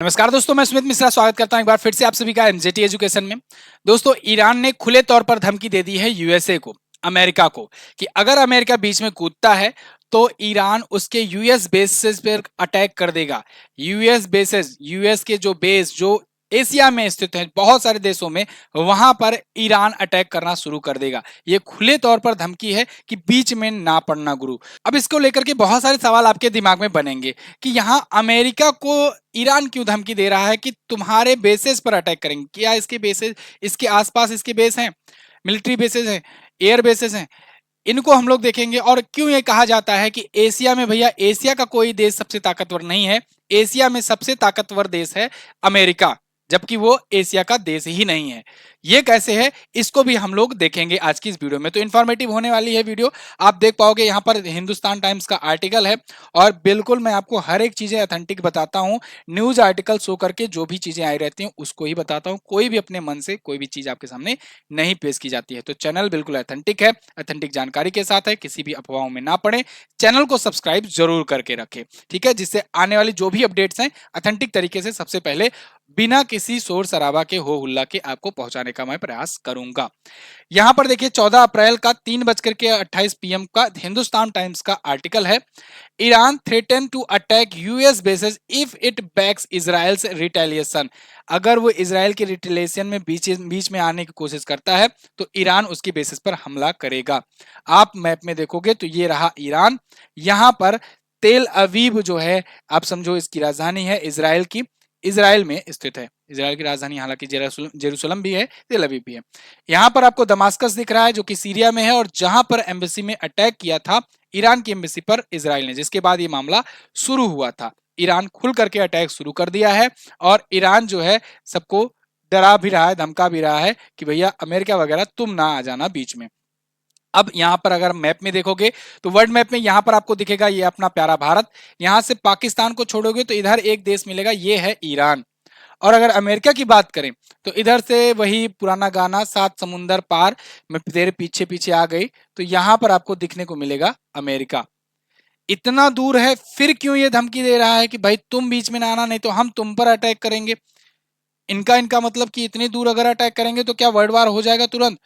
नमस्कार दोस्तों, मैं सुमित मिश्रा स्वागत करता हूं एक बार फिर से आप सभी का एमजेटी एजुकेशन में। दोस्तों, ईरान ने खुले तौर पर धमकी दे दी है यूएसए को, अमेरिका को, कि अगर अमेरिका बीच में कूदता है तो ईरान उसके यूएस बेसेस पर अटैक कर देगा। यूएस बेसेस, यूएस के जो बेस जो एशिया में स्थित हैं बहुत सारे देशों में, वहां पर ईरान अटैक करना शुरू कर देगा। ये खुले तौर पर धमकी है कि बीच में ना पड़ना गुरु। अब इसको लेकर के बहुत सारे सवाल आपके दिमाग में बनेंगे कि यहाँ अमेरिका को ईरान क्यों धमकी दे रहा है कि तुम्हारे बेसेस पर अटैक करेंगे। क्या इसके बेसेस, इसके आसपास इसके बेस हैं, मिलिट्री बेसेस हैं, एयर बेसेस हैं, इनको हम लोग देखेंगे। और क्यों ये कहा जाता है कि एशिया में, भैया एशिया का कोई देश सबसे ताकतवर नहीं है, एशिया में सबसे ताकतवर देश है अमेरिका, जबकि वो एशिया का देश ही नहीं है। ये कैसे है, इसको भी हम लोग देखेंगे आज की इस वीडियो में। तो इन्फॉर्मेटिव होने वाली है वीडियो। आप देख पाओगे यहाँ पर हिंदुस्तान टाइम्स का आर्टिकल है और बिल्कुल मैं आपको हर एक चीजें ऑथेंटिक बताता हूँ। न्यूज आर्टिकल शो करके जो भी चीजें आई रहती हैं उसको ही बताता हूँ। कोई भी अपने मन से कोई भी चीज आपके सामने नहीं पेश की जाती है। तो चैनल बिल्कुल ऑथेंटिक है, ऑथेंटिक जानकारी के साथ है, किसी भी अफवाहों में ना पड़े। चैनल को सब्सक्राइब जरूर करके रखें, ठीक है, जिससे आने वाली जो भी अपडेट्स हैं ऑथेंटिक तरीके से सबसे पहले बिना किसी शोर शराबा के हो हुल्ला के आपको पहुंचाने का मैं प्रयास करूंगा। यहां पर देखिए 14 अप्रैल का 3:28 PM का हिंदुस्तान टाइम्स का आर्टिकल है। Iran threaten to attack US bases if it backs Israel's retaliation. अगर वो इजराइल के रिटेलिएशन में बीच में आने की कोशिश करता है तो ईरान उसकी बेसिस पर हमला करेगा। आप मैप में देखोगे तो ये रहा ईरान। यहां पर तेल अवीव जो है, आप समझो इसकी राजधानी है इजराइल की, इजराइल में स्थित है। इजराइल की राजधानी हालांकि जेरूसलम भी है, तेल अवीव भी है। यहाँ पर आपको दमास्कस दिख रहा है जो कि सीरिया में है, और जहां पर एम्बेसी में अटैक किया था ईरान की एम्बेसी पर इजराइल ने, जिसके बाद ये मामला शुरू हुआ था। ईरान खुल करके अटैक शुरू कर दिया है और ईरान जो है सबको डरा भी रहा है, धमका भी रहा है कि भैया अमेरिका वगैरह तुम ना आ जाना बीच में। अब यहां पर अगर मैप में देखोगे तो वर्ल्ड मैप में यहां पर आपको दिखेगा ये अपना प्यारा भारत। यहां से पाकिस्तान को छोड़ोगे तो इधर एक देश मिलेगा, ये है ईरान। और अगर अमेरिका की बात करें तो इधर से वही पुराना गाना, सात समुंदर पार मैं तेरे पीछे पीछे आ गई, तो यहां पर आपको दिखने को मिलेगा अमेरिका। इतना दूर है, फिर क्यों ये धमकी दे रहा है कि भाई तुम बीच में ना आना, नहीं तो हम तुम पर अटैक करेंगे। इनका मतलब कि इतनी दूर अगर अटैक करेंगे तो क्या वर्ल्ड वार हो जाएगा तुरंत।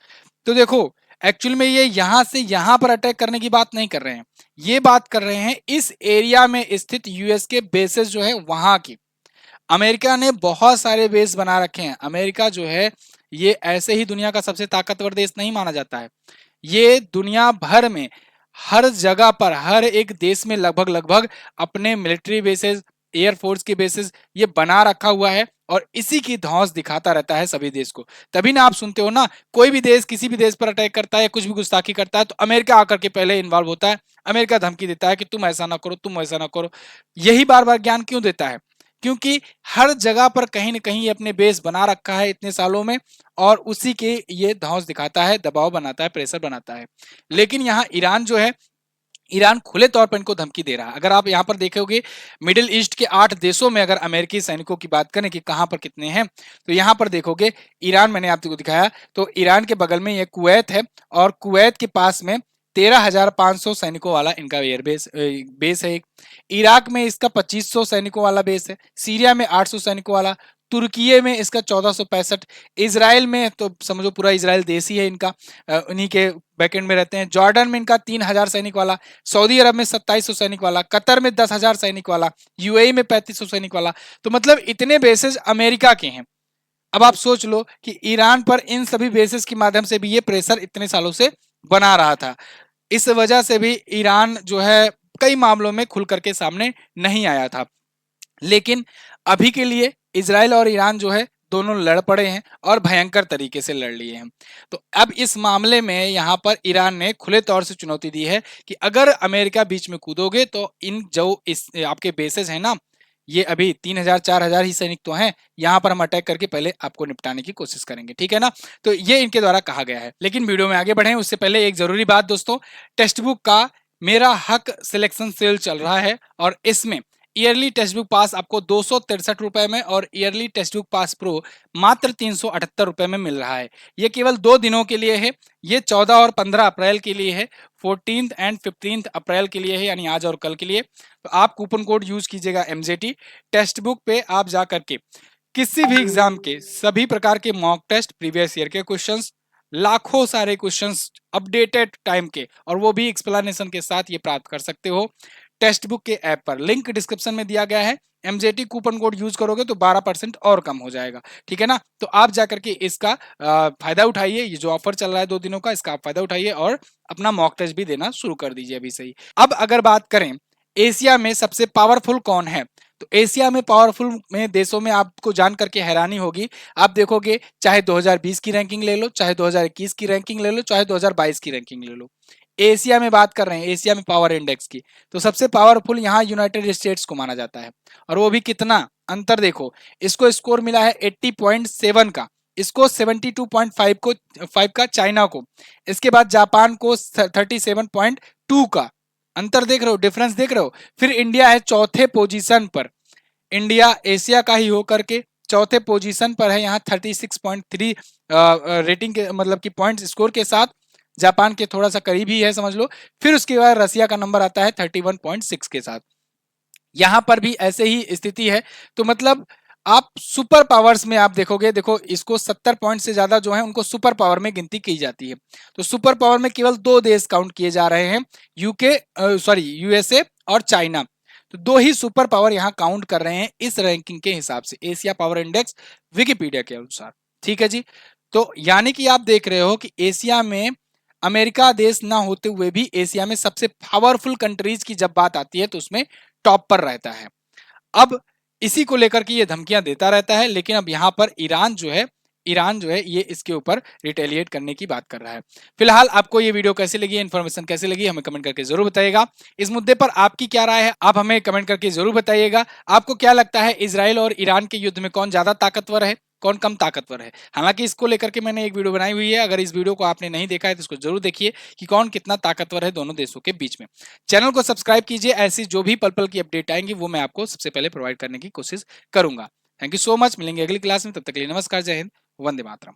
तो देखो, एक्चुअल में ये यहां से यहां पर अटैक करने की बात नहीं कर रहे हैं, ये बात कर रहे हैं इस एरिया में स्थित यूएस के बेसेस जो है वहां की। अमेरिका ने बहुत सारे बेस बना रखे हैं। अमेरिका जो है ये ऐसे ही दुनिया का सबसे ताकतवर देश नहीं माना जाता है। ये दुनिया भर में हर जगह पर, हर एक देश में लगभग लगभग अपने मिलिट्री बेसेस, एयरफोर्स के बेसिस ये बना रखा हुआ है और इसी की धौंस दिखाता रहता है सभी देश को। तभी ना आप सुनते हो ना, कोई भी देश किसी भी देश पर अटैक करता है, कुछ भी गुस्ताखी करता है तो अमेरिका आकर के पहले इन्वॉल्व होता है। अमेरिका धमकी देता है कि तुम ऐसा ना करो, तुम ऐसा ना करो। यही बार बार ज्ञान क्यों देता है? क्योंकि हर जगह पर कहीं ना कहीं अपने बेस बना रखा है इतने सालों में, और उसी के ये धौंस दिखाता है, दबाव बनाता है, प्रेशर बनाता है। लेकिन यहाँ ईरान जो है, ईरान खुले तौर पर इनको धमकी दे रहा है। अगर आप यहाँ पर देखोगे मिडिल ईस्ट के 8 देशों में अगर अमेरिकी सैनिकों की बात करें कि कहां पर कितने हैं, तो यहाँ पर देखोगे ईरान, मैंने आपको दिखाया, तो ईरान के बगल में ये कुवैत है और कुवैत के पास में 13,500 सैनिकों वाला इनका एयरबेस बेस है। इराक में इसका 2500 सैनिकों वाला बेस है, सीरिया में 800 सैनिकों वाला, तुर्की में इसका 1465, इजराइल में तो समझो पूरा इजराइल देश ही है इनका, उन्हीं के बैकेंड में रहते हैं। जॉर्डन में इनका 3000 सैनिक वाला, सऊदी अरब में 2700 सैनिक वाला, कतर में 10,000 सैनिक वाला, यूएई में 3500 सैनिक वाला। तो मतलब इतने बेसेस अमेरिका के हैं। अब आप सोच लो कि ईरान पर इन सभी बेसिस के माध्यम से भी ये प्रेशर इतने सालों से बना रहा था। इस वजह से भी ईरान जो है कई मामलों में खुल करके सामने नहीं आया था। लेकिन अभी के लिए इजराइल और ईरान जो है दोनों लड़ पड़े हैं और भयंकर तरीके से लड़ लिए हैं। तो अब इस मामले में यहाँ पर ईरान ने खुले तौर से चुनौती दी है कि अगर अमेरिका बीच में कूदोगे तो इन जो इस आपके बेसेस हैं ना, ये अभी 3,000 4,000 ही सैनिक तो हैं, यहाँ पर हम अटैक करके पहले आपको निपटाने की कोशिश करेंगे, ठीक है ना। तो ये इनके द्वारा कहा गया है। लेकिन वीडियो में आगे बढ़े उससे पहले एक जरूरी बात दोस्तों, टेक्स्ट बुक का मेरा हक सिलेक्शन सेल चल रहा है और इसमें ईयरली टेक्स्ट बुक पास आपको 263 रुपए में और yearly text book pass pro मात्र 378 रुपए में मिल रहा है। ये केवल 2 दिनों के लिए है, ये 14 और 15 अप्रैल के लिए है। 14 एंड 15 अप्रैल के लिए है, यानी आज और कल के लिए। तो आप कूपन कोड यूज कीजिएगा MJT। टेक्स्ट बुक पे आप जा करके किसी भी एग्जाम के सभी प्रकार के मॉक टेस्ट, प्रीवियस ईयर के क्वेश्चंस, लाखों सारे क्वेश्चंस अपडेटेड टाइम के, और वो भी एक्सप्लेनेशन के साथ ये प्राप्त कर सकते हो टेक्स्ट बुक के ऐप पर। लिंक डिस्क्रिप्शन में दिया गया है। MJT कूपन कोड यूज करोगे तो 12% और कम हो जाएगा, ठीक है ना। तो आप जाकर के इसका फायदा उठाइए, ये जो ऑफर चल रहा है 2 दिनों का, इसका आप फायदा उठाइए और अपना मॉक टेस्ट भी देना शुरू कर दीजिए अभी से ही। अब अगर बात करें एशिया में सबसे पावरफुल कौन है, तो एशिया में पावरफुल में देशों में आपको जान करके हैरानी होगी। आप देखोगे चाहे 2020 की रैंकिंग ले लो, चाहे 2021 की रैंकिंग ले लो, चाहे 2022 की रैंकिंग ले लो, एशिया में बात कर रहे हैं, एशिया में पावर इंडेक्स की, तो सबसे पावरफुल यहाँ यूनाइटेड स्टेट्स को माना जाता है। और वो भी कितना अंतर देखो, इसको स्कोर मिला है 80.7 का, इसको 72.5 को 5 का चाइना को, इसके बाद जापान को 37.2 का। अंतर देख रहे हो, डिफरेंस देख रहे हो। फिर इंडिया है चौथे पोजीशन पर, इंडिया एशिया का ही होकर के चौथे पोजीशन पर है, यहाँ 36.3 रेटिंग के मतलब कि पॉइंट स्कोर के साथ, जापान के थोड़ा सा करीब ही है समझ लो। फिर उसके बाद रसिया का नंबर आता है 31.6 के साथ। यहां पर भी ऐसे ही स्थिति है। तो मतलब आप सुपर पावर्स में आप देखोगे, देखो इसको 70 पॉइंट से ज्यादा जो है उनको सुपर पावर में गिनती की जाती है। तो सुपर पावर में केवल 2 देश काउंट किए जा रहे हैं, यूएसए और चाइना। तो 2 ही सुपर पावर यहां काउंट कर रहे हैं इस रैंकिंग के हिसाब से, एशिया पावर इंडेक्स विकिपीडिया के अनुसार, ठीक है जी। तो यानी कि आप देख रहे हो कि एशिया में अमेरिका देश ना होते हुए भी एशिया में सबसे पावरफुल कंट्रीज की जब बात आती है तो उसमें टॉप पर रहता है। अब इसी को लेकर के ये धमकियां देता रहता है, लेकिन अब यहां पर ईरान जो है ये इसके ऊपर रिटेलिएट करने की बात कर रहा है। फिलहाल आपको ये वीडियो कैसी लगी, इन्फॉर्मेशन कैसी लगी, हमें कमेंट करके जरूर बताइएगा। इस मुद्दे पर आपकी क्या राय है, आप हमें कमेंट करके जरूर बताइएगा। आपको क्या लगता है इजराइल और ईरान के युद्ध में कौन ज्यादा ताकतवर है, कौन कम ताकतवर है। हालांकि इसको लेकर के मैंने एक वीडियो बनाई हुई है, अगर इस वीडियो को आपने नहीं देखा है तो इसको जरूर देखिए कि कौन कितना ताकतवर है दोनों देशों के बीच में। चैनल को सब्सक्राइब कीजिए, ऐसी जो भी पल पल की अपडेट आएंगी वो मैं आपको सबसे पहले प्रोवाइड करने की कोशिश करूंगा। थैंक यू सो मच, मिलेंगे अगली क्लास में, तब तक के लिए नमस्कार, जय हिंद, वंदे मातरम।